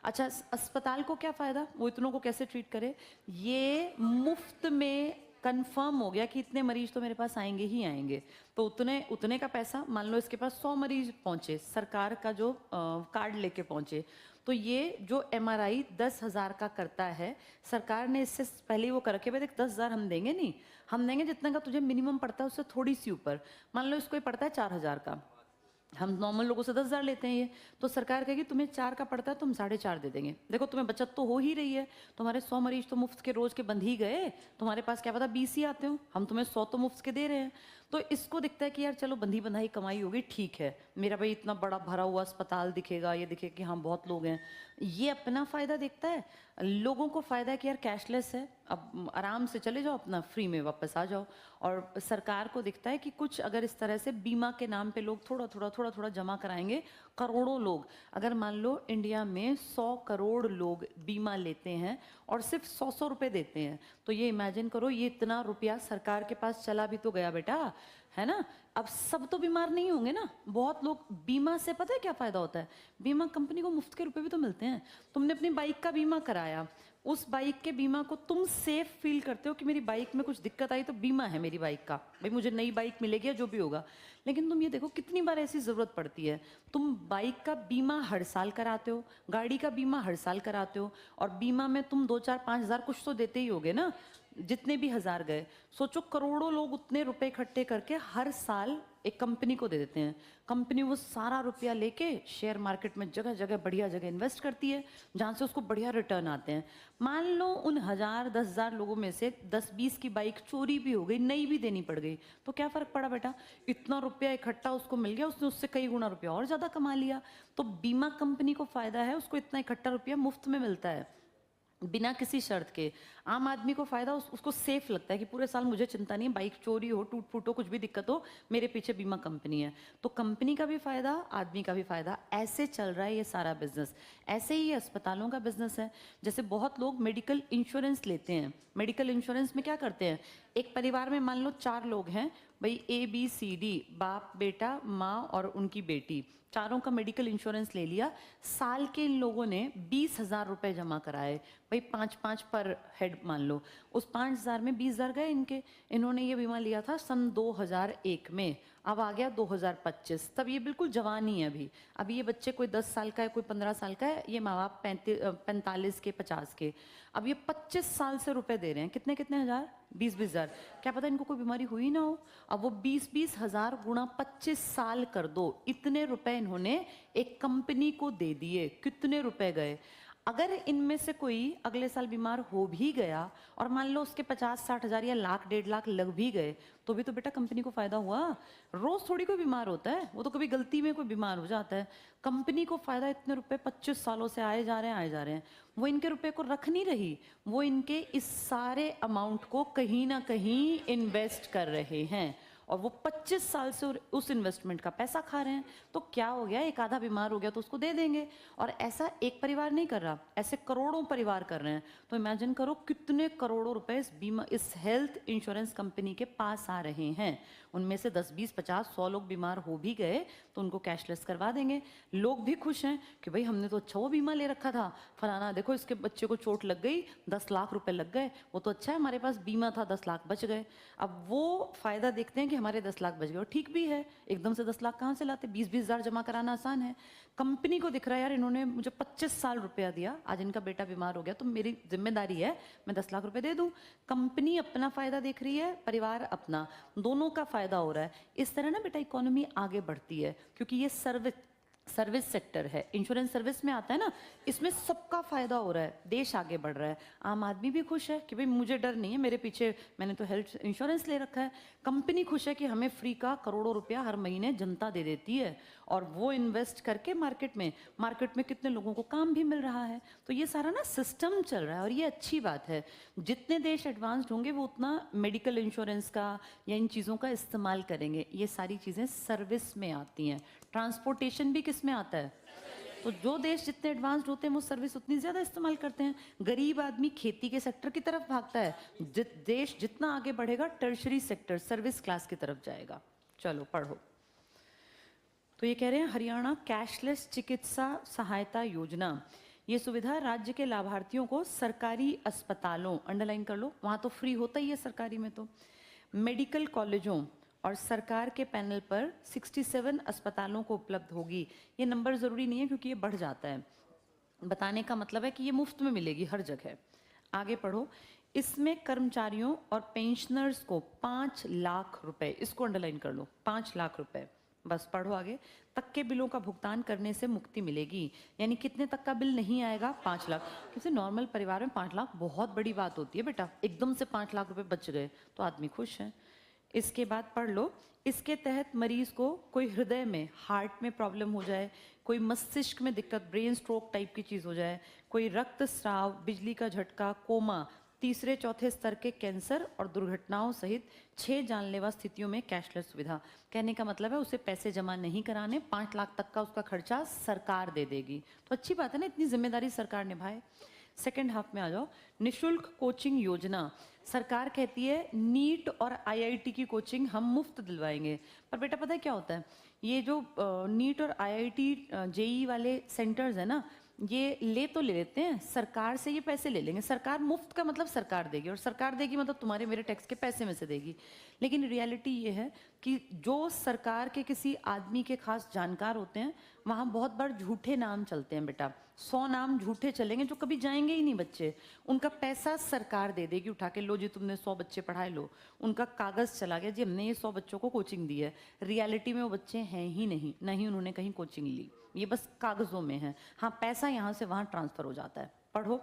अच्छा, अस्पताल को क्या फायदा, वो इतनों को कैसे ट्रीट करे? ये मुफ्त में कंफर्म हो गया कि इतने मरीज तो मेरे पास आएंगे ही आएंगे, तो उतने उतने का पैसा, मान लो इसके पास 100 मरीज पहुंचे, सरकार का जो कार्ड लेके पहुंचे, तो ये जो एमआरआई 10,000 का करता है, सरकार ने इससे पहले ही वो कर रखे, भाई देख 10,000 हम देंगे नहीं, हम देंगे जितना का तुझे मिनिमम पड़ता है उससे थोड़ी सी ऊपर। मान लो इसको पड़ता है 4,000 का, हम नॉर्मल लोगों से 10,000 लेते हैं ये, तो सरकार कहेगी तुम्हें 4 का पड़ता है तो हम 4.5 दे देंगे। देखो तुम्हें बचत तो हो ही रही है, तुम्हारे 100 मरीज तो मुफ्त के रोज के बंद ही गए, तुम्हारे पास क्या पता 20 ही आते हो, हम तुम्हें 100 तो मुफ्त के दे रहे हैं। तो इसको दिखता है कि यार चलो बंधी बंधाई कमाई होगी, ठीक है, मेरा भाई इतना बड़ा भरा हुआ अस्पताल दिखेगा, ये दिखेगा कि हाँ बहुत लोग हैं, ये अपना फायदा देखता है। लोगों को फायदा है कि यार कैशलेस है, अब आराम से चले जाओ, अपना फ्री में वापस आ जाओ। और सरकार को दिखता है कि कुछ अगर इस तरह से बीमा के नाम पे लोग थोड़ा थोड़ा थोड़ा थोड़ा जमा कराएंगे, करोड़ों लोग, अगर मान लो इंडिया में 100 करोड़ लोग बीमा लेते हैं और सिर्फ 100 रुपए देते हैं, तो ये इमेजिन करो, ये इतना रुपया सरकार के पास चला भी तो गया बेटा, है ना। अब सब तो बीमार नहीं होंगे ना, बहुत लोग, बीमा से पता है क्या फायदा होता है, बीमा कंपनी को मुफ्त के रुपए भी तो मिलते हैं। तुमने अपनी बाइक का बीमा कराया, उस बाइक के बीमा को तुम सेफ फील करते हो कि मेरी बाइक में कुछ दिक्कत आई तो बीमा है मेरी बाइक का, भाई मुझे नई बाइक मिलेगी या जो भी होगा। लेकिन तुम ये देखो कितनी बार ऐसी जरूरत पड़ती है, तुम बाइक का बीमा हर साल कराते हो, गाड़ी का बीमा हर साल कराते हो, और बीमा में तुम 2, 4, 5 हज़ार कुछ तो देते ही होगे ना, जितने भी हजार गए, सोचो करोड़ों लोग उतने रुपए इकट्ठे करके हर साल एक कंपनी को दे देते हैं, कंपनी वो सारा रुपया लेके शेयर मार्केट में जगह जगह बढ़िया जगह इन्वेस्ट करती है, जहां से उसको बढ़िया रिटर्न आते हैं। मान लो उन 1,000, 10,000 लोगों में से 10-20 की बाइक चोरी भी हो गई, नई भी देनी पड़ गई, तो क्या फर्क पड़ा बेटा, इतना रुपया इकट्ठा उसको मिल गया, उसने उससे कई गुना रुपया और ज्यादा कमा लिया। तो बीमा कंपनी को फायदा है, उसको इतना इकट्ठा रुपया मुफ्त में मिलता है बिना किसी शर्त के। आम आदमी को फायदा, उसको सेफ लगता है कि पूरे साल मुझे चिंता नहीं है, बाइक चोरी हो, टूट फूट हो, कुछ भी दिक्कत हो, मेरे पीछे बीमा कंपनी है। तो कंपनी का भी फायदा, आदमी का भी फायदा, ऐसे चल रहा है ये सारा बिजनेस। ऐसे ही ये अस्पतालों का बिजनेस है। जैसे बहुत लोग मेडिकल इंश्योरेंस लेते हैं, मेडिकल इंश्योरेंस में क्या करते हैं, एक परिवार में मान लो 4 लोग हैं, भाई ABCD, बाप बेटा माँ और उनकी बेटी, चारों का मेडिकल इंश्योरेंस ले लिया, साल के इन लोगों ने 20,000 रुपए जमा कराए, भाई 5-5 पर हेड मान लो, उस 5,000 में 20,000 गए इनके। इन्होंने ये बीमा लिया था सन 2001 में, अब आ गया 2025, तब ये बिल्कुल जवान ही है अभी ये बच्चे कोई 10 साल का है, कोई 15 साल का है, ये माँ बाप 45 के 50 के, अब ये 25 साल से रुपए दे रहे हैं, कितने कितने हजार, 20-20 हजार, क्या पता इनको कोई बीमारी हुई ना हो। अब वो 20-20 हजार गुणा 25 साल कर दो, इतने रुपए इन्होंने एक कंपनी को दे दिए, कितने रुपए गए। अगर इनमें से कोई अगले साल बीमार हो भी गया और मान लो उसके 50-60 हजार या लाख 1.5 लाख लग भी गए, तो भी तो बेटा कंपनी को फायदा हुआ। रोज थोड़ी कोई बीमार होता है, वो तो कभी गलती में कोई बीमार हो जाता है, कंपनी को फायदा, इतने रुपए 25 सालों से आए जा रहे हैं आए जा रहे हैं, वो इनके रुपए को रख नहीं रही, वो इनके इस सारे अमाउंट को कहीं ना कहीं इन्वेस्ट कर रहे हैं, और वो 25 साल से उस इन्वेस्टमेंट का पैसा खा रहे हैं। तो क्या हो गया, एक आधा बीमार हो गया तो उसको दे देंगे, और ऐसा एक परिवार नहीं कर रहा, ऐसे करोड़ों परिवार कर रहे हैं। तो इमेजिन करो कितने करोड़ों रुपए इस बीमा, इस हेल्थ इंश्योरेंस कंपनी के पास आ रहे हैं। उनमें से 10-20-50-100 लोग बीमार हो भी गए तो उनको कैशलेस करवा देंगे, लोग भी खुश हैं कि भाई हमने तो अच्छा वो बीमा ले रखा था, फलाना देखो इसके बच्चे को चोट लग गई, 10 लाख रुपए लग गए, वो तो अच्छा है हमारे पास बीमा था, 10 लाख बच गए। अब वो फायदा देखते हैं कि हमारे 10 लाख बच गए, और ठीक भी है, एकदम से 10 लाख कहाँ से लाते, 20-20 हजार जमा कराना आसान है। कंपनी को दिख रहा है यार इन्होंने मुझे 25 साल रुपया दिया, आज इनका बेटा बीमार हो गया तो मेरी जिम्मेदारी है मैं 10 लाख रुपए दे दूं। कंपनी अपना फायदा देख रही है, परिवार अपना, दोनों का फायदा हो रहा है। इस तरह ना बेटा इकोनॉमी आगे बढ़ती है, क्योंकि ये सर्विस सेक्टर है, इंश्योरेंस सर्विस में आता है ना, इसमें सबका फायदा हो रहा है, देश आगे बढ़ रहा है, आम आदमी भी खुश है कि भाई मुझे डर नहीं है, मेरे पीछे मैंने तो हेल्थ इंश्योरेंस ले रखा है, कंपनी खुश है कि हमें फ्री का करोड़ों रुपया हर महीने जनता दे देती है, और वो इन्वेस्ट करके मार्केट में कितने लोगों को काम भी मिल रहा है। तो ये सारा ना सिस्टम चल रहा है, और ये अच्छी बात है। जितने देश एडवांस्ड होंगे वो उतना मेडिकल इंश्योरेंस का या इन चीज़ों का इस्तेमाल करेंगे। ये सारी चीज़ें सर्विस में आती हैं, ट्रांसपोर्टेशन भी किस में आता है, तो जो देश जितने एडवांस्ड होते हैं वो सर्विस उतनी ज्यादा इस्तेमाल करते हैं। गरीब आदमी खेती के सेक्टर की तरफ भागता है, देश जितना आगे बढ़ेगा टर्शरी सेक्टर सर्विस क्लास की तरफ जाएगा। चलो पढ़ो। तो ये कह रहे हैं हरियाणा कैशलेस चिकित्सा सहायता योजना, ये सुविधा राज्य के लाभार्थियों को सरकारी अस्पतालों, अंडरलाइन कर लो, वहाँ तो फ्री होता ही है सरकारी में, तो मेडिकल कॉलेजों और सरकार के पैनल पर 67 अस्पतालों को उपलब्ध होगी। ये नंबर ज़रूरी नहीं है क्योंकि ये बढ़ जाता है, बताने का मतलब है कि ये मुफ्त में मिलेगी हर जगह। आगे पढ़ो। इसमें कर्मचारियों और पेंशनर्स को 5 लाख रुपए, इसको अंडरलाइन कर लो, 5 लाख रुपए, बस पढ़ो आगे, तक के बिलों का भुगतान करने से मुक्ति मिलेगी। यानी कितने तक का बिल नहीं आएगा? 5 लाख। किसी नॉर्मल परिवार में 5 लाख बहुत बड़ी बात होती है बेटा, एकदम से 5 लाख रुपए बच गए तो आदमी खुश है। इसके बाद पढ़ लो, इसके तहत मरीज को कोई हृदय में, हार्ट में प्रॉब्लम हो जाए, कोई मस्तिष्क में दिक्कत, ब्रेन स्ट्रोक टाइप की चीज़ हो जाए, कोई रक्तस्राव, बिजली का झटका, कोमा, तीसरे चौथे स्तर के कैंसर और दुर्घटनाओं सहित 6 जानलेवा स्थितियों में कैशलेस सुविधा। कहने का मतलब है उसे पैसे जमा नहीं कराने, 5 लाख तक का उसका खर्चा सरकार दे देगी। तो अच्छी बात है ना, इतनी जिम्मेदारी सरकार निभाए। सेकेंड हाफ में आ जाओ। निशुल्क कोचिंग योजना, सरकार कहती है नीट और आईआईटी की कोचिंग हम मुफ्त दिलवाएंगे, पर बेटा पता है क्या होता है, ये जो नीट और आईआईटी जेई वाले सेंटर्स है ना, ये ले तो ले लेते हैं सरकार से, ये पैसे ले लेंगे। सरकार मुफ्त का मतलब सरकार देगी, और सरकार देगी मतलब तुम्हारे मेरे टैक्स के पैसे में से देगी। लेकिन रियलिटी ये है कि जो सरकार के किसी आदमी के खास जानकार होते हैं, वहाँ बहुत बार झूठे नाम चलते हैं बेटा, 100 नाम झूठे चलेंगे जो कभी जाएंगे ही नहीं बच्चे। उनका पैसा सरकार दे देगी उठा के, लो जी तुमने 100 बच्चे पढ़ाए, लो, उनका कागज चला गया जी हमने ये 100 बच्चों को कोचिंग दी है। रियलिटी में वो बच्चे हैं ही नहीं, ना ही उन्होंने कहीं कोचिंग ली, ये बस कागजों में है। हाँ, पैसा यहाँ से वहाँ ट्रांसफर हो जाता है। पढ़ो।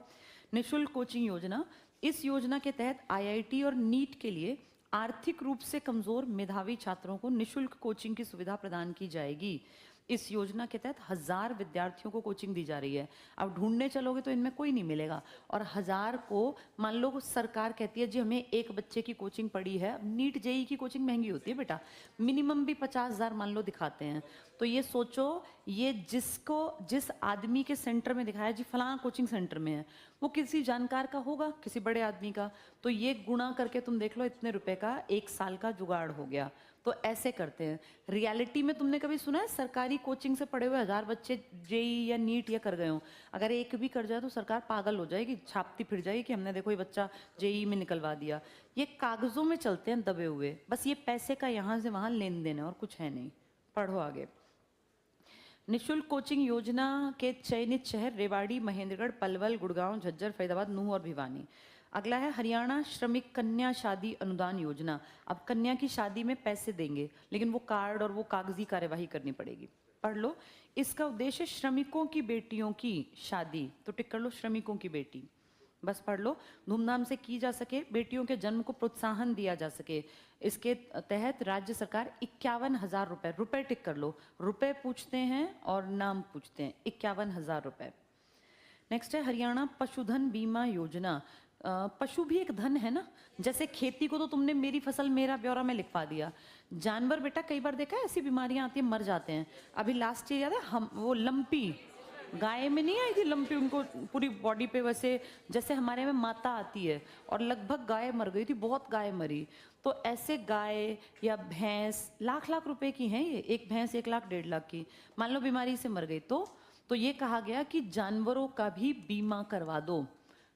निशुल्क कोचिंग योजना, इस योजना के तहत आईआईटी और नीट के लिए आर्थिक रूप से कमजोर मेधावी छात्रों को निशुल्क कोचिंग की सुविधा प्रदान की जाएगी। इस योजना के तहत 1000 विद्यार्थियों को कोचिंग दी जा रही है। अब ढूंढने चलोगे तो इनमें कोई नहीं मिलेगा, और 1000 को मान लो सरकार कहती है जी हमें एक बच्चे की कोचिंग पड़ी है। नीट जेई की कोचिंग महंगी होती है बेटा, मिनिमम भी 50,000 मान लो दिखाते हैं। तो ये सोचो, ये जिस आदमी के सेंटर में दिखाया जी फलाना कोचिंग सेंटर में है, वो किसी जानकार का होगा, किसी बड़े आदमी का, तो ये गुणा करके तुम देख लो इतने रुपए का 1 साल का जुगाड़ हो गया। तो ऐसे करते हैं। रियलिटी में तुमने कभी सुना है सरकारी कोचिंग से पढ़े हुए 1000 बच्चे जेई या नीट या कर गए हों? अगर एक भी कर जाए तो सरकार पागल हो जाएगी, छापती फिर जाएगी कि हमने देखो ये बच्चा जेई में निकलवा दिया। ये कागजों में चलते हैं दबे हुए, बस ये पैसे का यहाँ से वहाँ लेन देन है और कुछ है नहीं। पढ़ो आगे। निशुल्क कोचिंग योजना के चयनित शहर रेवाड़ी, महेंद्रगढ़, पलवल, गुड़गांव, झज्जर, फरीदाबाद, नूंह और भिवानी। अगला है हरियाणा श्रमिक कन्या शादी अनुदान योजना। अब कन्या की शादी में पैसे देंगे, लेकिन वो कार्ड और वो कागजी कार्यवाही करनी पड़ेगी। पढ़ लो। इसका उद्देश्य श्रमिकों की बेटियों की शादी, तो टिक कर लो श्रमिकों की बेटी, बस पढ़ लो, धूमधाम से की जा सके, बेटियों के जन्म को प्रोत्साहन दिया जा सके। इसके तहत राज्य सरकार 51,000 रुपए, रुपए टिक कर लो, रुपए पूछते हैं और नाम पूछते हैं, 51,000 रुपए। नेक्स्ट है हरियाणा पशुधन बीमा योजना। पशु भी एक धन है ना, जैसे खेती को तो तुमने मेरी फसल मेरा ब्यौरा में लिखवा दिया, जानवर बेटा कई बार देखा है ऐसी बीमारियां आती है मर जाते हैं। अभी लास्ट ईयर याद है हम वो लंपी गाय में नहीं आई थी लंपी, उनको पूरी बॉडी पे वैसे जैसे हमारे में माता आती है, और लगभग गाय मर गई थी, बहुत गाय मरी। तो ऐसे गाय या भैंस लाख लाख रुपए की हैं, ये एक भैंस 1 लाख 1.5 लाख की, मान लो बीमारी से मर गई तो ये कहा गया कि जानवरों का भी बीमा करवा दो।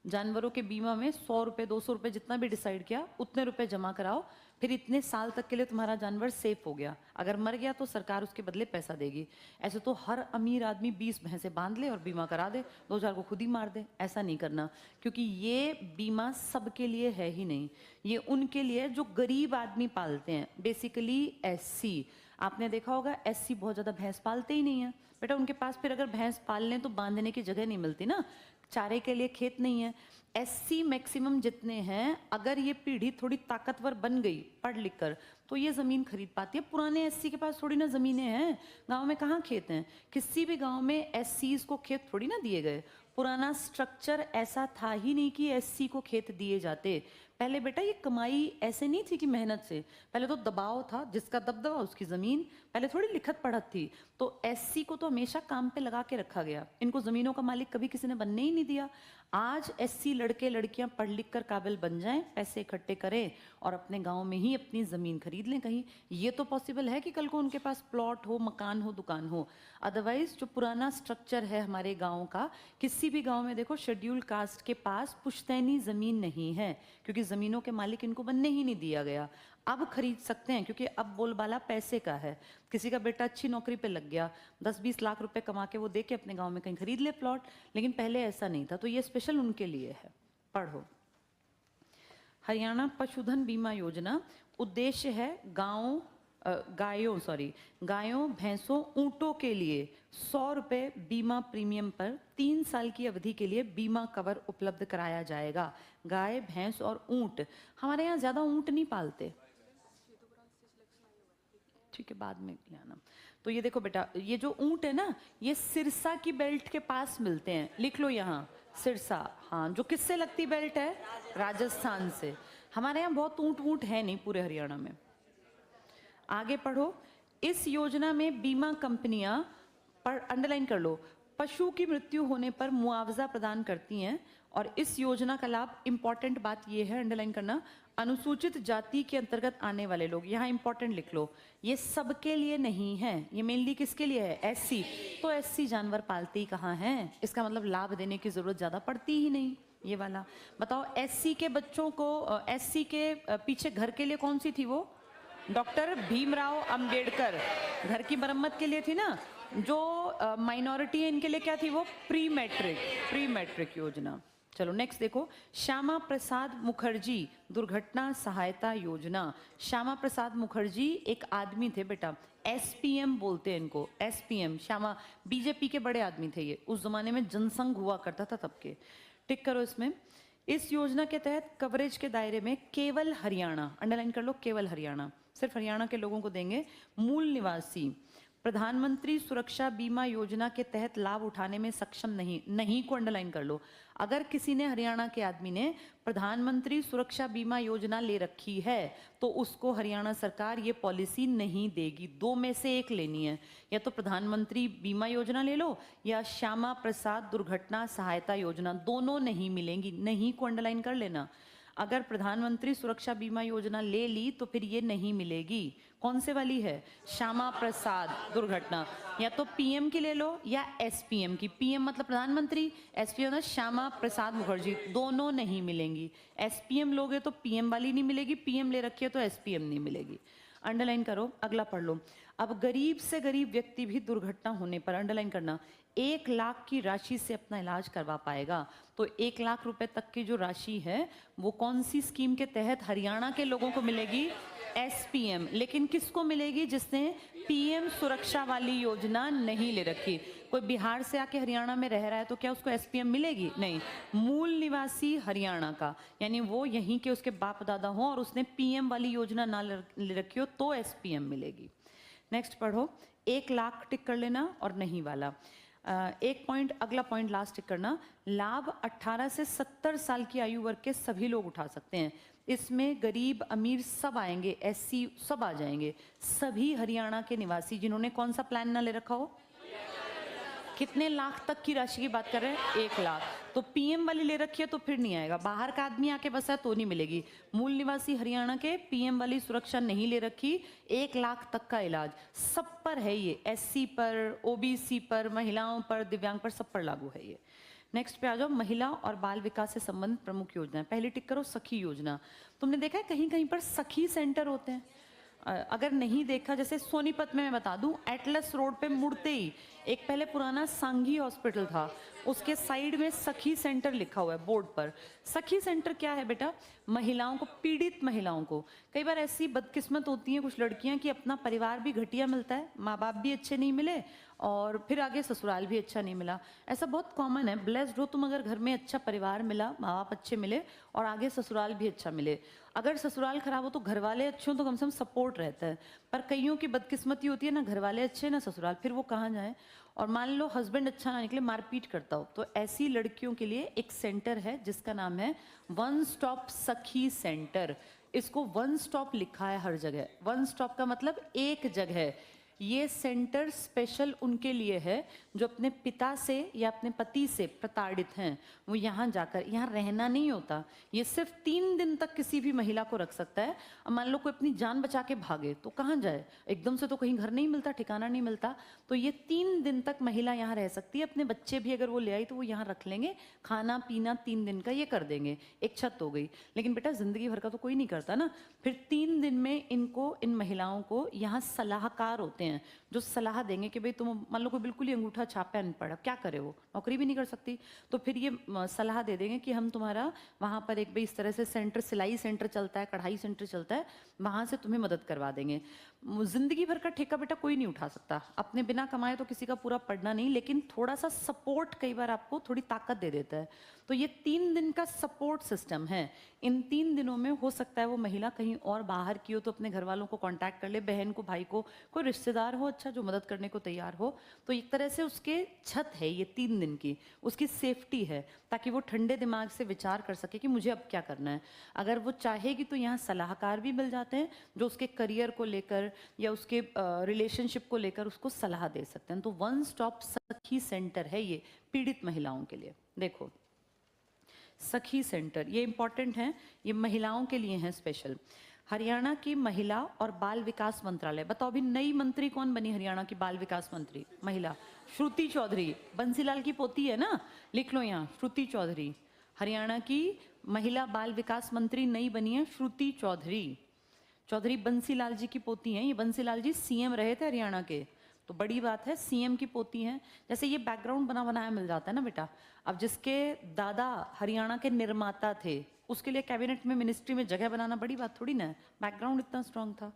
जानवरों के बीमा में 100 रुपए 200 रुपए जितना भी डिसाइड किया उतने रुपए जमा कराओ, फिर इतने साल तक के लिए तुम्हारा जानवर सेफ हो गया। अगर मर गया तो सरकार उसके बदले पैसा देगी। ऐसे तो हर अमीर आदमी 20 भैंसे बांध ले और बीमा करा दे, 2000 को खुद ही मार दे। ऐसा नहीं करना, क्योंकि ये बीमा सबके लिए है ही नहीं, ये उनके लिए जो गरीब आदमी पालते हैं, बेसिकली एससी। आपने देखा होगा एससी बहुत ज्यादा भैंस पालते ही नहीं है बेटा, उनके पास फिर अगर भैंस पाल लें तो बांधने की जगह नहीं मिलती ना, चारे के लिए खेत नहीं है। एससी मैक्सिमम जितने हैं, अगर ये पीढ़ी थोड़ी ताकतवर बन गई पढ़ लिख कर तो ये जमीन खरीद पाती है। पुराने एससी के पास थोड़ी ना जमीनें हैं, गांव में कहाँ खेत हैं, किसी भी गांव में एससीज को खेत थोड़ी ना दिए गए। पुराना स्ट्रक्चर ऐसा था ही नहीं कि एससी को खेत दिए जाते। पहले बेटा ये कमाई ऐसे नहीं थी कि मेहनत से, पहले तो दबाव था, जिसका दबदबा उसकी जमीन। पहले थोड़ी लिखत पढ़त थी, तो एससी को तो हमेशा काम पे लगा के रखा गया, इनको जमीनों का मालिक कभी किसी ने बनने ही नहीं दिया। आज एससी लड़के लड़कियां पढ़ लिख कर काबिल बन जाएं, पैसे इकट्ठे करें और अपने गांव में ही अपनी ज़मीन खरीद लें कहीं। ये तो पॉसिबल है कि कल को उनके पास प्लॉट हो, मकान हो, दुकान हो। अदरवाइज जो पुराना स्ट्रक्चर है हमारे गाँव का, किसी भी गाँव में देखो शेड्यूल कास्ट के पास पुश्तैनी ज़मीन नहीं है, क्योंकि ज़मीनों के मालिक इनको बनने ही नहीं दिया गया। अब खरीद सकते हैं क्योंकि अब बोलबाला पैसे का है। किसी का बेटा अच्छी नौकरी पे लग गया, 10-20 लाख रुपए कमा के वो दे के अपने गांव में कहीं खरीद ले प्लॉट, लेकिन पहले ऐसा नहीं था, तो ये स्पेशल उनके लिए है। पढ़ो, हरियाणा पशुधन बीमा योजना, उद्देश्य है गायों, भैंसों, ऊंटों के लिए 100 रुपए बीमा प्रीमियम पर 3 साल की अवधि के लिए बीमा कवर उपलब्ध कराया जाएगा। गाय, भैंस और ऊंट, हमारे यहाँ ज्यादा ऊंट नहीं पालते, ठीक है बाद में लाना। तो ये देखो बेटा, ये जो ऊंट है ना, ये सिरसा की बेल्ट के पास मिलते हैं, लिख लो यहाँ सिरसा। हाँ, जो किससे लगती बेल्ट है? राजस्थान से। हमारे यहाँ बहुत ऊंट है नहीं पूरे हरियाणा में। आगे पढ़ो, इस योजना में बीमा कंपनियां, पर अंडरलाइन कर लो, पशु की मृत्यु होने पर मुआवजा प्रदान करती हैं। और इस योजना का लाभ, इंपॉर्टेंट बात ये है, अंडरलाइन करना, अनुसूचित जाति के अंतर्गत आने वाले लोग, यहाँ इंपॉर्टेंट लिख लो, ये सबके लिए नहीं है, ये मेनली किसके लिए है? एससी। तो एससी जानवर पालते ही कहाँ हैं, इसका मतलब लाभ देने की जरूरत ज्यादा पड़ती ही नहीं। ये वाला बताओ, एससी के बच्चों को, एससी के पीछे घर के लिए कौन सी थी वो? डॉक्टर भीमराव अंबेडकर, घर की मरम्मत के लिए थी ना। जो माइनॉरिटी है इनके लिए क्या थी वो? प्री मैट्रिक योजना। चलो नेक्स्ट देखो, श्यामा प्रसाद मुखर्जी दुर्घटना सहायता योजना। श्यामा प्रसाद मुखर्जी एक आदमी थे बेटा, एसपीएम बोलते हैं इनको, एसपीएम, श्यामा, बीजेपी के बड़े आदमी थे ये, उस जमाने में जनसंघ हुआ करता था तब के। टिक करो इसमें। इस योजना के तहत कवरेज के दायरे में केवल हरियाणा, अंडरलाइन कर लो, केवल हरियाणा, सिर्फ हरियाणा के लोगों को देंगे। मूल निवासी प्रधानमंत्री सुरक्षा बीमा योजना के तहत लाभ उठाने में सक्षम नहीं को अंडरलाइन कर लो। अगर किसी ने, हरियाणा के आदमी ने प्रधानमंत्री सुरक्षा बीमा योजना ले रखी है तो उसको हरियाणा सरकार ये पॉलिसी नहीं देगी। 2 में से एक लेनी है, या तो प्रधानमंत्री बीमा योजना ले लो या श्यामा प्रसाद दुर्घटना सहायता योजना, दोनों नहीं मिलेंगी। नहीं को अंडरलाइन कर लेना। अगर प्रधानमंत्री सुरक्षा बीमा योजना ले ली तो फिर ये नहीं मिलेगी। कौन से वाली है? श्यामा प्रसाद दुर्घटना, या तो पीएम की ले लो या एसपीएम की। पीएम मतलब प्रधानमंत्री, एसपीएम मतलब श्यामा प्रसाद मुखर्जी, दोनों नहीं मिलेंगी। एसपीएम लोगे तो पीएम वाली नहीं मिलेगी, पीएम ले रखी है तो एसपीएम नहीं मिलेगी। अंडरलाइन करो, अगला पढ़ लो। अब गरीब से गरीब व्यक्ति भी दुर्घटना होने पर, अंडरलाइन करना, 1 लाख की राशि से अपना इलाज करवा पाएगा। तो 1 लाख रुपए तक की जो राशि है वो कौन सी स्कीम के तहत हरियाणा के लोगों को मिलेगी? एसपीएम। लेकिन किसको मिलेगी? जिसने पीएम सुरक्षा वाली योजना नहीं ले रखी। कोई बिहार से आके हरियाणा में रह रहा है तो क्या उसको एसपीएम मिलेगी? नहीं। मूल निवासी हरियाणा का, यानी वो यहीं के उसके बाप दादा हो और उसने पीएम वाली योजना ना ले रखी हो तो एसपीएम मिलेगी। नेक्स्ट पढ़ो, 1 लाख टिक कर लेना और नहीं वाला। एक पॉइंट, अगला पॉइंट लास्ट टिक करना। लाभ 18 से 70 साल की आयु वर्ग के सभी लोग उठा सकते हैं। इसमें गरीब अमीर सब आएंगे, एससी सब आ जाएंगे। सभी हरियाणा के निवासी जिन्होंने कौन सा प्लान ना ले रखा हो। कितने लाख तक की राशि की बात कर रहे हैं? 1 लाख। तो पीएम वाली ले रखी है तो फिर नहीं आएगा। बाहर का आदमी आके बसा तो नहीं मिलेगी। मूल निवासी हरियाणा के, पीएम वाली सुरक्षा नहीं ले रखी, 1 लाख तक का इलाज सब पर है ये, एससी पर, ओबीसी पर, महिलाओं पर, दिव्यांग पर, सब पर लागू है ये। नेक्स्ट पे आ जाओ, महिला और बाल विकास से संबंधित प्रमुख योजनाएं। पहले टिक करो, सखी योजना। तुमने देखा है कहीं कहीं पर सखी सेंटर होते हैं? अगर नहीं देखा, जैसे सोनीपत में मैं बता दूं, एटलस रोड पे मुड़ते ही एक पहले पुराना सांघी हॉस्पिटल था, उसके साइड में सखी सेंटर लिखा हुआ है बोर्ड पर। सखी सेंटर क्या है बेटा? महिलाओं को, पीड़ित महिलाओं को, कई बार ऐसी बदकिस्मत होती हैं कुछ लड़कियां कि अपना परिवार भी घटिया मिलता है, माँ बाप भी अच्छे नहीं मिले और फिर आगे ससुराल भी अच्छा नहीं मिला। ऐसा बहुत कॉमन है। ब्लेस्ड हो तुम अगर घर में अच्छा परिवार मिला, माँ बाप अच्छे मिले और आगे ससुराल भी अच्छा मिले। अगर ससुराल खराब हो तो घर वाले अच्छे हो तो कम से कम सपोर्ट रहता है। पर कईयों की बदकिस्मती होती है, ना घर वाले अच्छे ना ससुराल, फिर वो कहाँ जाए। और मान लो हस्बैंड अच्छा ना निकले, मारपीट करता हो, तो ऐसी लड़कियों के लिए एक सेंटर है जिसका नाम है वन स्टॉप सखी सेंटर। इसको वन स्टॉप लिखा है हर जगह। वन स्टॉप का मतलब एक जगह। ये सेंटर स्पेशल उनके लिए है जो अपने पिता से या अपने पति से प्रताड़ित हैं। वो यहाँ जाकर, यहाँ रहना नहीं होता, ये सिर्फ 3 दिन तक किसी भी महिला को रख सकता है। अब मान लो कोई अपनी जान बचा के भागे तो कहाँ जाए, एकदम से तो कहीं घर नहीं मिलता, ठिकाना नहीं मिलता। तो ये 3 दिन तक महिला यहाँ रह सकती है। अपने बच्चे भी अगर वो ले आई तो वो यहाँ रख लेंगे, खाना पीना 3 दिन का ये कर देंगे, एक छत हो गई। लेकिन बेटा जिंदगी भर का तो कोई नहीं करता ना। फिर 3 दिन में इनको, इन महिलाओं को यहाँ सलाहकार होते हैं जो सलाह देंगे कि भाई तुम मान लो कोई बिल्कुल ही अंगूठा छापे अनपढ़, अब क्या करे, वो नौकरी भी नहीं कर सकती, तो फिर ये सलाह दे देंगे कि हम तुम्हारा वहाँ पर एक भाई इस तरह से सेंटर, सिलाई सेंटर चलता है, कढ़ाई सेंटर चलता है, वहाँ से तुम्हें मदद करवा देंगे। जिंदगी भर का ठेका बेटा कोई नहीं उठा सकता, अपने बिना कमाए तो किसी का पूरा पड़ना नहीं, लेकिन थोड़ा सा सपोर्ट कई बार आपको थोड़ी ताकत दे देता है। तो ये 3 दिन का सपोर्ट सिस्टम है। इन 3 दिनों में हो सकता है वो महिला कहीं और बाहर की हो तो अपने घर वालों को कांटेक्ट कर ले, बहन को, भाई को, कोई रिश्तेदार हो अच्छा जो मदद करने को तैयार हो। तो एक तरह से उसके छत है ये 3 दिन की, उसकी सेफ्टी है, ताकि वो ठंडे दिमाग से विचार कर सके कि मुझे अब क्या करना है। अगर वो चाहेगी तो यहाँ सलाहकार भी मिल जाते हैं जो उसके करियर को लेकर या उसके रिलेशनशिप को लेकर उसको सलाह दे सकते हैं। तो वन स्टॉप सखी सेंटर है ये पीड़ित महिलाओं के लिए। देखो सखी सेंटर ये इंपॉर्टेंट है, ये महिलाओं के लिए है स्पेशल। हरियाणा की महिला और बाल विकास मंत्रालय, बताओ अभी नई मंत्री कौन बनी हरियाणा की बाल विकास मंत्री? महिला, श्रुति चौधरी, बंसीलाल की पोती है ना, लिख लो यहाँ श्रुति चौधरी। हरियाणा की महिला बाल विकास मंत्री नई बनी है श्रुति चौधरी। चौधरी बंसीलाल जी की पोती हैं। ये बंसीलाल जी सीएम रहे थे हरियाणा के, तो बड़ी बात है, सीएम की पोती हैं। जैसे ये बैकग्राउंड बना बनाया मिल जाता है ना बेटा। अब जिसके दादा हरियाणा के निर्माता थे उसके लिए कैबिनेट में, मिनिस्ट्री में जगह बनाना बड़ी बात थोड़ी ना है, बैकग्राउंड इतना स्ट्रांग था।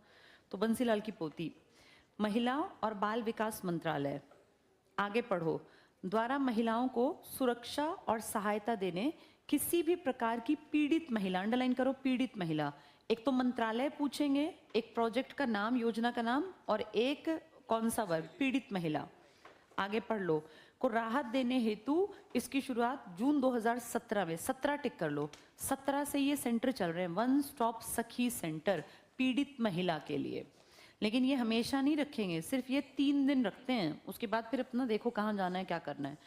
तो बंसीलाल की पोती। महिला और बाल विकास मंत्रालय, आगे पढ़ो, द्वारा महिलाओं को सुरक्षा और सहायता देने किसी भी प्रकार की पीड़ित महिला, अंडरलाइन करो पीड़ित महिला, एक तो मंत्रालय पूछेंगे, एक प्रोजेक्ट का नाम, योजना का नाम, और एक कौन सा वर्ग, पीड़ित महिला। आगे पढ़ लो, को राहत देने हेतु इसकी शुरुआत जून 2017 में, 17 टिक कर लो, 17 से ये सेंटर चल रहे हैं, वन स्टॉप सखी सेंटर पीड़ित महिला के लिए। लेकिन ये हमेशा नहीं रखेंगे, सिर्फ ये 3 दिन रखते हैं, उसके बाद फिर अपना देखो कहाँ जाना है, क्या करना है।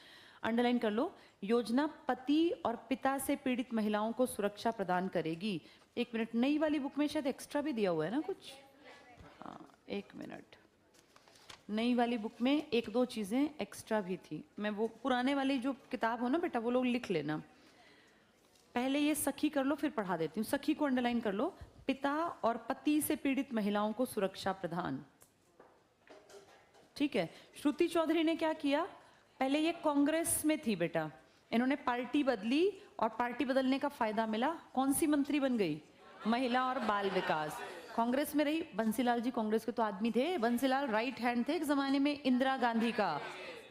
अंडरलाइन कर लो, योजना पति और पिता से पीड़ित महिलाओं को सुरक्षा प्रदान करेगी। 1 मिनट, नई वाली बुक में शायद एक्स्ट्रा भी दिया हुआ है ना कुछ, हाँ 1 मिनट, नई वाली बुक में 1-2 चीजें एक्स्ट्रा भी थी। मैं वो पुराने वाली जो किताब हो ना बेटा वो लोग लिख लेना, पहले ये सखी कर लो फिर पढ़ा देती हूँ। सखी को अंडरलाइन कर लो, पिता और पति से पीड़ित महिलाओं को सुरक्षा प्रदान, ठीक है। श्रुति चौधरी ने क्या किया, पहले ये कांग्रेस में थी बेटा, इन्होंने पार्टी बदली और पार्टी बदलने का फायदा मिला, कौन सी मंत्री बन गई, महिला और बाल विकास। कांग्रेस में रही, बंसीलाल जी कांग्रेस के तो आदमी थे, बंसीलाल राइट हैंड थे एक जमाने में इंदिरा गांधी का।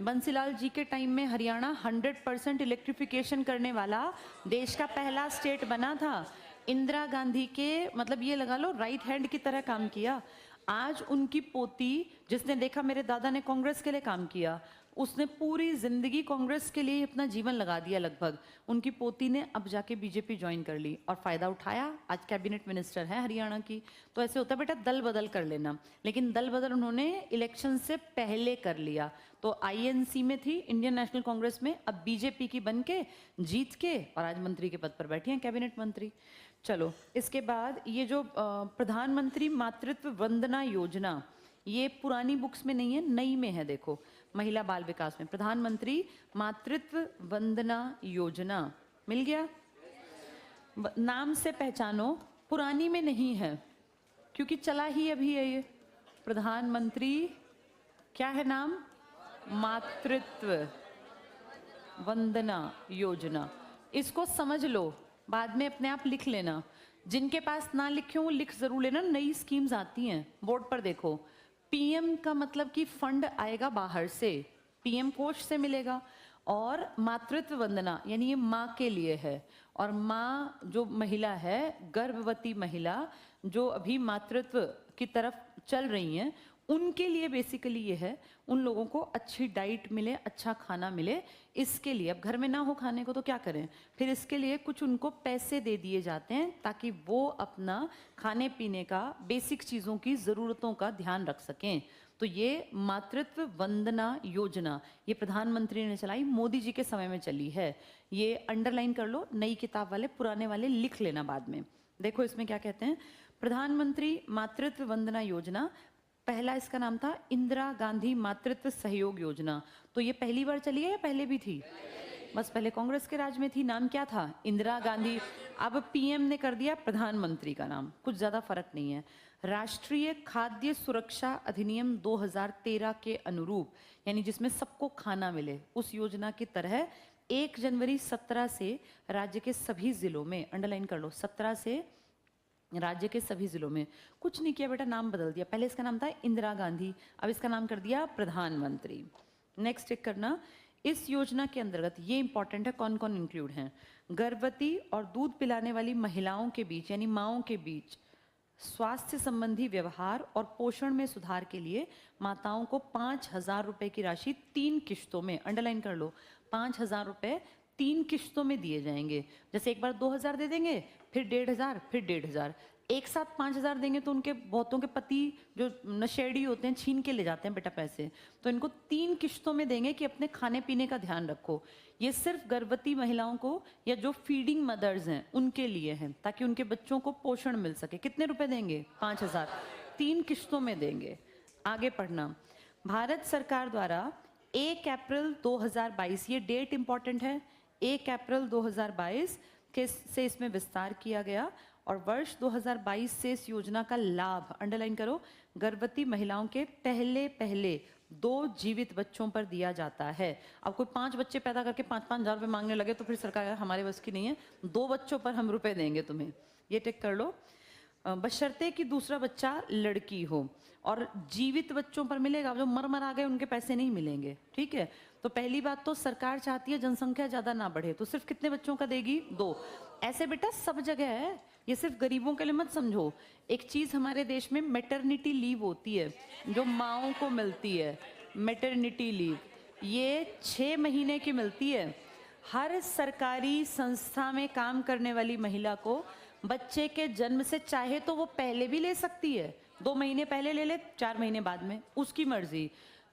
बंसीलाल जी के टाइम में हरियाणा 100% इलेक्ट्रिफिकेशन करने वाला देश का पहला स्टेट बना था। इंदिरा गांधी के मतलब ये लगा लो राइट हैंड की तरह काम किया। आज उनकी पोती, जिसने देखा मेरे दादा ने कांग्रेस के लिए काम किया, उसने पूरी जिंदगी कांग्रेस के लिए अपना जीवन लगा दिया लगभग, उनकी पोती ने अब जाके बीजेपी ज्वाइन कर ली और फायदा उठाया, आज कैबिनेट मिनिस्टर है हरियाणा की। तो ऐसे होता है बेटा, दल बदल कर लेना, लेकिन दल बदल उन्होंने इलेक्शन से पहले कर लिया। तो आईएनसी में थी, इंडियन नेशनल कांग्रेस में, अब बीजेपी की बन के जीत के और आज मंत्री के पद पर बैठी हैं, कैबिनेट मंत्री। चलो इसके बाद ये जो प्रधानमंत्री मातृत्व वंदना योजना, ये पुरानी बुक्स में नहीं है, नई में है, देखो महिला बाल विकास में प्रधानमंत्री मातृत्व वंदना योजना मिल गया, नाम से पहचानो, पुरानी में नहीं है क्योंकि चला ही अभी है ये। प्रधानमंत्री क्या है नाम, मातृत्व वंदना योजना, इसको समझ लो, बाद में अपने आप लिख लेना। जिनके पास ना लिखे वो लिख जरूर लेना, नई स्कीम्स आती हैं बोर्ड पर देखो। पीएम का मतलब कि फंड आएगा बाहर से, पीएम कोष से मिलेगा, और मातृत्व वंदना यानी ये माँ के लिए है, और माँ जो महिला है, गर्भवती महिला जो अभी मातृत्व की तरफ चल रही हैं, उनके लिए बेसिकली ये है, उन लोगों को अच्छी डाइट मिले, अच्छा खाना मिले, इसके लिए। अब घर में ना हो खाने को तो क्या करें, फिर इसके लिए कुछ उनको पैसे दे दिए जाते हैं ताकि वो अपना खाने पीने का, बेसिक चीज़ों की ज़रूरतों का ध्यान रख सकें। तो ये मातृत्व वंदना योजना ये प्रधानमंत्री ने चलाई, मोदी जी के समय में चली है। ये अंडरलाइन कर लो, नई किताब वाले पुराने वाले लिख लेना बाद में। देखो इसमें क्या कहते हैं, प्रधानमंत्री मातृत्व वंदना योजना, पहला इसका नाम था इंदिरा गांधी मातृत्व सहयोग योजना। तो ये पहली बार चली है या पहले भी थी? बस पहले कांग्रेस के राज में थी, नाम क्या था? इंदिरा गांधी। अब पीएम ने कर दिया प्रधानमंत्री का नाम, कुछ ज्यादा फर्क नहीं है। राष्ट्रीय खाद्य सुरक्षा अधिनियम 2013 के अनुरूप, यानी जिसमें सबको खाना मिले, उस योजना की तरह 1 जनवरी 17 से राज्य के सभी जिलों में, अंडरलाइन कर लो, 17 से राज्य के सभी जिलों में, कुछ नहीं किया बेटा, नाम बदल दिया। पहले इसका नाम था इंदिरा गांधी, अब इसका नाम कर दिया प्रधानमंत्री। नेक्स्ट चेक करना, इस योजना के अंतर्गत ये इंपॉर्टेंट है, कौन कौन इंक्लूड हैं? गर्भवती और दूध पिलाने वाली महिलाओं के बीच, यानी माओं के बीच स्वास्थ्य संबंधी व्यवहार और पोषण में सुधार के लिए माताओं को 5,000 रुपए की राशि 3 किश्तों में, अंडरलाइन कर लो, 5,000 रुपए 3 किश्तों में दिए जाएंगे। जैसे एक बार 2,000 दे देंगे, फिर 1,500, फिर 1,500, एक साथ 5,000 देंगे तो उनके बहुतों के पति जो नशेड़ी होते हैं छीन के ले जाते हैं बेटा पैसे, तो इनको 3 किश्तों में देंगे कि अपने खाने पीने का ध्यान रखो। ये सिर्फ गर्भवती महिलाओं को या जो फीडिंग मदर्स हैं उनके लिए हैं, ताकि उनके बच्चों को पोषण मिल सके। कितने रुपए देंगे? 5,000, 3 किश्तों में देंगे। आगे पढ़ना, भारत सरकार द्वारा 1 अप्रैल 2022, ये डेट इंपॉर्टेंट है, 1 अप्रैल 2022 के से इसमें विस्तार किया गया और वर्ष 2022 से इस योजना का लाभ, अंडरलाइन करो, गर्भवती महिलाओं के पहले 2 जीवित बच्चों पर दिया जाता है। अब कोई 5 बच्चे पैदा करके 5-5 हजार रुपए मांगने लगे तो फिर सरकार हमारे बस की नहीं है, 2 बच्चों पर हम रुपए देंगे तुम्हें, ये टिक कर लो। बशर्ते कि दूसरा बच्चा लड़की हो, और जीवित बच्चों पर मिलेगा, जो मर आ गए उनके पैसे नहीं मिलेंगे, ठीक है। तो पहली बात तो सरकार चाहती है जनसंख्या ज्यादा ना बढ़े, तो सिर्फ कितने बच्चों का देगी? 2। ऐसे बेटा सब जगह है, ये सिर्फ गरीबों के लिए मत समझो। एक चीज हमारे देश में मैटरनिटी लीव होती है जो माओं को मिलती है, मैटरनिटी लीव, ये 6 महीने की मिलती है। हर सरकारी संस्था में काम करने वाली महिला को बच्चे के जन्म से चाहे तो वो पहले भी ले सकती है, 2 महीने पहले ले ले, 4 महीने बाद में, उसकी मर्जी।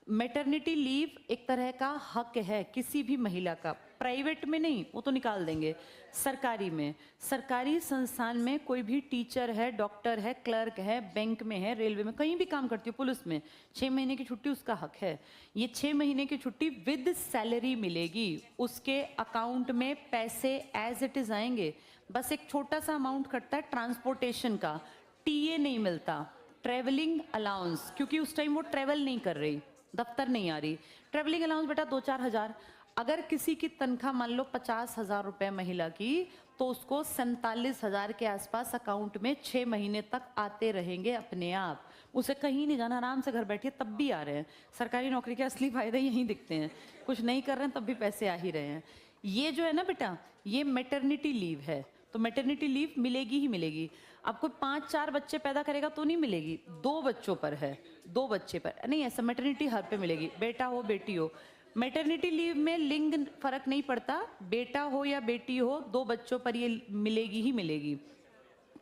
मैटरनिटी लीव एक तरह का हक है किसी भी महिला का, प्राइवेट में नहीं, वो तो निकाल देंगे, सरकारी में। सरकारी संस्थान में कोई भी टीचर है, डॉक्टर है, क्लर्क है, बैंक में है, रेलवे में, कहीं भी काम करती है, पुलिस में, 6 महीने की छुट्टी उसका हक है। ये 6 महीने की छुट्टी विद सैलरी मिलेगी, उसके अकाउंट में पैसे एज इट इज आएंगे। बस एक छोटा सा अमाउंट कटता है ट्रांसपोर्टेशन का, टीए नहीं मिलता, ट्रेवलिंग अलाउंस, क्योंकि उस टाइम वो ट्रेवल नहीं कर रही, दफ्तर नहीं आ रही, ट्रेवलिंग अलाउंस बेटा 2-4 हजार। अगर किसी की तनख्वाह मान लो 50,000 रुपए महिला की, तो उसको 47,000 के आसपास अकाउंट में 6 महीने तक आते रहेंगे अपने आप, उसे कहीं नहीं जाना, आराम से घर बैठिए तब भी आ रहे हैं। सरकारी नौकरी के असली फायदे यहीं दिखते हैं, कुछ नहीं कर रहे हैं तब भी पैसे आ ही रहे हैं। ये जो है ना बेटा, ये मैटरनिटी लीव है, तो मैटरनिटी लीव मिलेगी ही मिलेगी। अब कोई 5-4 बच्चे पैदा करेगा तो नहीं मिलेगी, 2 बच्चों पर है, 2 बच्चे पर नहीं, ऐसा मैटरनिटी हर पे मिलेगी, बेटा हो बेटी हो। मैटरनिटी लीव में लिंग फर्क नहीं पड़ता, बेटा हो या बेटी हो, 2 बच्चों पर ये मिलेगी ही मिलेगी।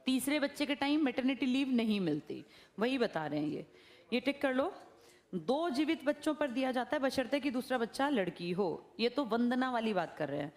तीसरे बच्चे के टाइम मैटरनिटी लीव नहीं मिलती, वही बता रहे हैं ये टिक कर लो। 2 जीवित बच्चों पर दिया जाता है बशर्ते कि दूसरा बच्चा लड़की हो, ये तो वंदना वाली बात कर रहे हैं।